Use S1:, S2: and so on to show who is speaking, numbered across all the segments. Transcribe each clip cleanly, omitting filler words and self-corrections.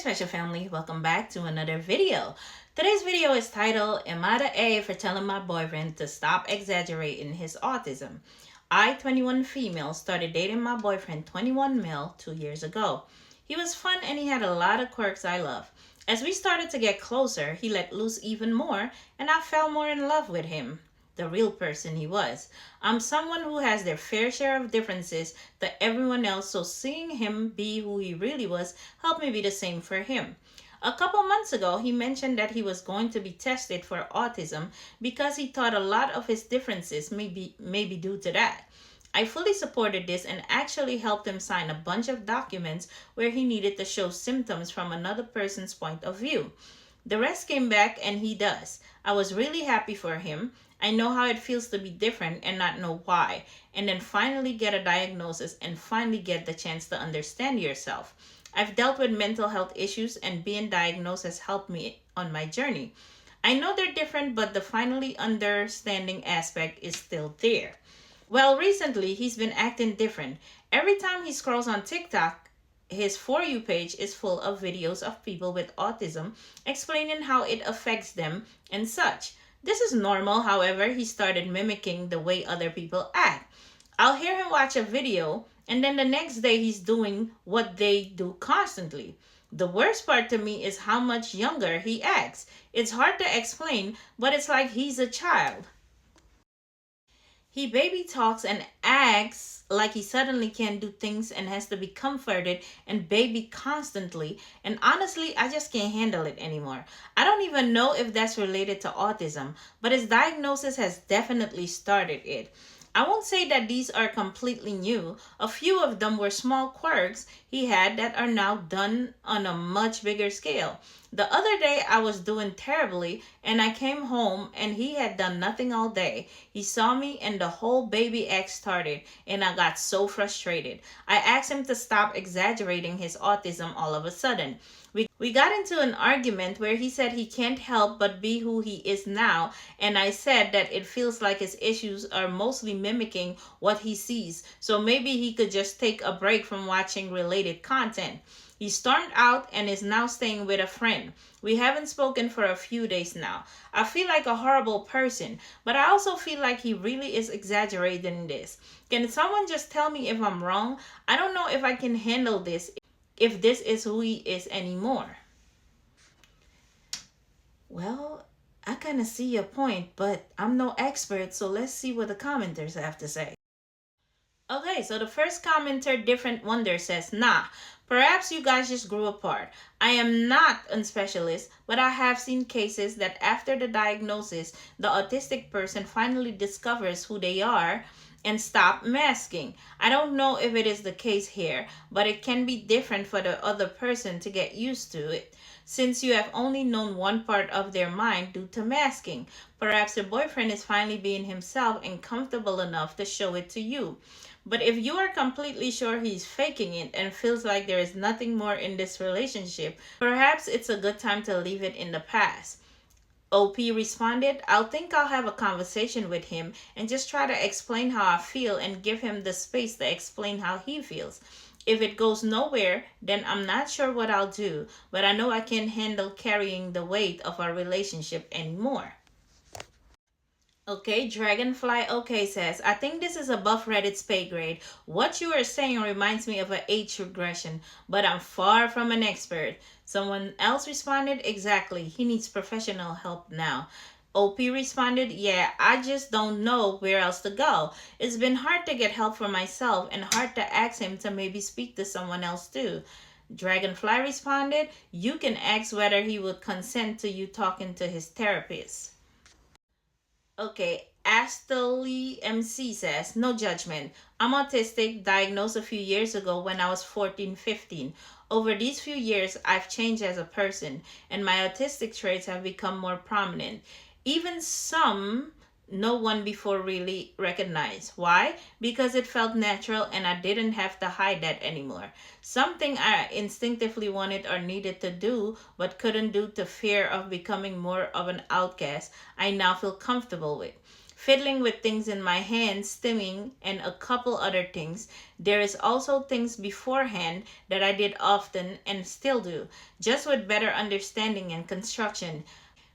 S1: special family, welcome back to another video. Today's video is titled, Am I the A for telling my boyfriend to stop exaggerating his autism? I, 21 female, started dating my boyfriend, 21 male, 2 years ago. He was fun and he had a lot of quirks I love. As we started to get closer, he let loose even more and I fell more in love with him, the real person he was. I'm someone who has their fair share of differences to everyone else, so seeing him be who he really was helped me be the same for him. A couple months ago, he mentioned that he was going to be tested for autism because he thought a lot of his differences may be due to that. I fully supported this and actually helped him sign a bunch of documents where he needed to show symptoms from another person's point of view. The rest came back and he does. I was really happy for him. I know how it feels to be different and not know why, and then finally get a diagnosis and finally get the chance to understand yourself. I've dealt with mental health issues and being diagnosed has helped me on my journey. I know they're different, but the finally understanding aspect is still there. Well, recently he's been acting different. Every time he scrolls on TikTok, his For You page is full of videos of people with autism explaining how it affects them and such. This is normal, however, he started mimicking the way other people act. I'll hear him watch a video, and then the next day he's doing what they do constantly. The worst part to me is how much younger he acts. It's hard to explain, but it's like he's a child. He baby talks and acts like he suddenly can't do things and has to be comforted and baby constantly. And honestly, I just can't handle it anymore. I don't even know if that's related to autism, but his diagnosis has definitely started it. I won't say that these are completely new. A few of them were small quirks he had that are now done on a much bigger scale. The other day I was doing terribly and I came home and he had done nothing all day. He saw me and the whole baby act started and I got so frustrated. I asked him to stop exaggerating his autism all of a sudden. We got into an argument where he said he can't help but be who he is now, and I said that it feels like his issues are mostly mimicking what he sees, so maybe he could just take a break from watching related content. He stormed out and is now staying with a friend. We haven't spoken for a few days now. I feel like a horrible person, but I also feel like he really is exaggerating this. Can someone just tell me if I'm wrong? I don't know if I can handle this, if this is who he is anymore. Well, I kind of see your point, but I'm no expert, so let's see what the commenters have to say. Okay, so the first commenter, Different Wonder, says, Nah, perhaps you guys just grew apart. I am not a specialist, but I have seen cases that after the diagnosis, the autistic person finally discovers who they are and stop masking. I don't know if it is the case here, but it can be different for the other person to get used to it, since you have only known one part of their mind due to masking. Perhaps your boyfriend is finally being himself and comfortable enough to show it to you. But if you are completely sure he's faking it and feels like there is nothing more in this relationship, perhaps it's a good time to leave it in the past. OP responded, I'll have a conversation with him and just try to explain how I feel and give him the space to explain how he feels. If it goes nowhere, then I'm not sure what I'll do, but I know I can't handle carrying the weight of our relationship anymore. Okay, Dragonfly OK says, I think this is above Reddit's pay grade. What you are saying reminds me of an age regression, but I'm far from an expert. Someone else responded, exactly, he needs professional help now. OP responded, yeah, I just don't know where else to go. It's been hard to get help for myself and hard to ask him to maybe speak to someone else too. Dragonfly responded, you can ask whether he would consent to you talking to his therapist. Okay, Astley MC says, no judgment. I'm autistic, diagnosed a few years ago when I was 14, 15. Over these few years, I've changed as a person, and my autistic traits have become more prominent. Even some no one before really recognized. Why? Because it felt natural and I didn't have to hide that anymore. Something I instinctively wanted or needed to do but couldn't do to fear of becoming more of an outcast, I now feel comfortable with. fiddling with things in my hand, stimming, and a couple other things. There is also things beforehand that I did often and still do, just with better understanding and construction.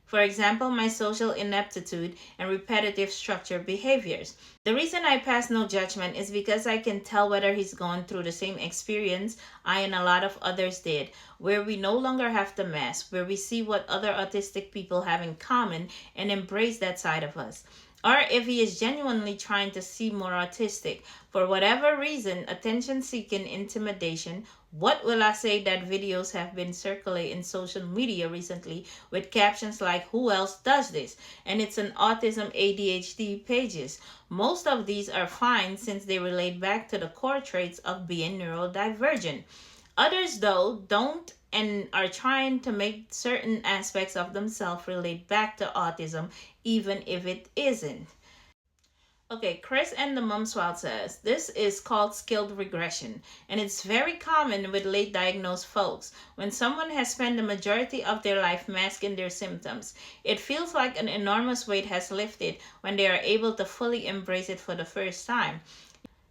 S1: For example, my social ineptitude and repetitive structured behaviors. The reason I pass no judgment is because I can tell whether he's going through the same experience I and a lot of others did, where we no longer have to mask, where we see what other autistic people have in common and embrace that side of us. Or if he is genuinely trying to seem more autistic, for whatever reason, attention seeking, intimidation. What will I say that videos have been circulating in social media recently with captions like, "Who else does this?" And it's an autism ADHD pages. Most of these are fine since they relate back to the core traits of being neurodivergent. Others, though, don't and are trying to make certain aspects of themselves relate back to autism, even if it isn't. Okay, Chris and the Mom Swat says this is called skilled regression, and it's very common with late diagnosed folks. When someone has spent the majority of their life masking their symptoms, it feels like an enormous weight has lifted when they are able to fully embrace it for the first time.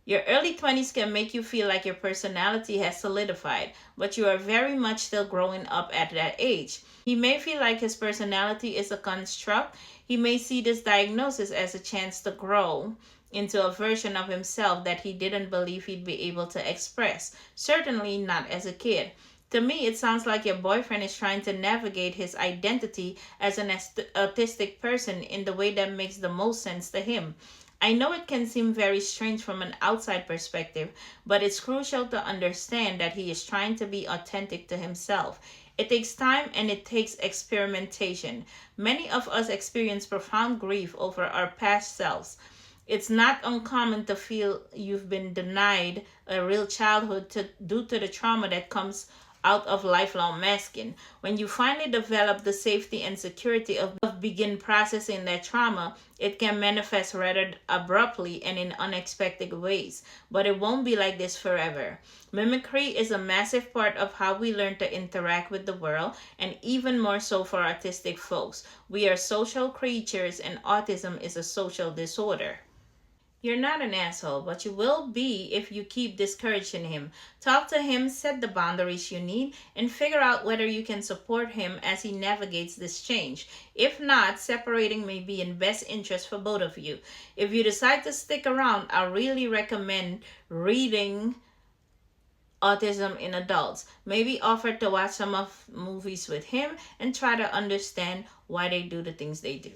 S1: Your early 20s can make you feel like your personality has solidified, but you are very much still growing up at that age. He may feel like his personality is a construct. He may see this diagnosis as a chance to grow into a version of himself that he didn't believe he'd be able to express, certainly not as a kid. To me, it sounds like your boyfriend is trying to navigate his identity as an autistic person in the way that makes the most sense to him. I know it can seem very strange from an outside perspective, but it's crucial to understand that he is trying to be authentic to himself. It takes time and it takes experimentation. Many of us experience profound grief over our past selves. It's not uncommon to feel you've been denied a real childhood due to the trauma that comes out of lifelong masking. When you finally develop the safety and security of begin processing that trauma, it can manifest rather abruptly and in unexpected ways. But it won't be like this forever. Mimicry is a massive part of how we learn to interact with the world, and even more so for autistic folks. We are social creatures, and autism is a social disorder. You're not an asshole, but you will be if you keep discouraging him. Talk to him, set the boundaries you need, and figure out whether you can support him as he navigates this change. If not, separating may be in best interest for both of you. If you decide to stick around, I really recommend reading Autism in Adults. Maybe offer to watch some of movies with him and try to understand why they do the things they do.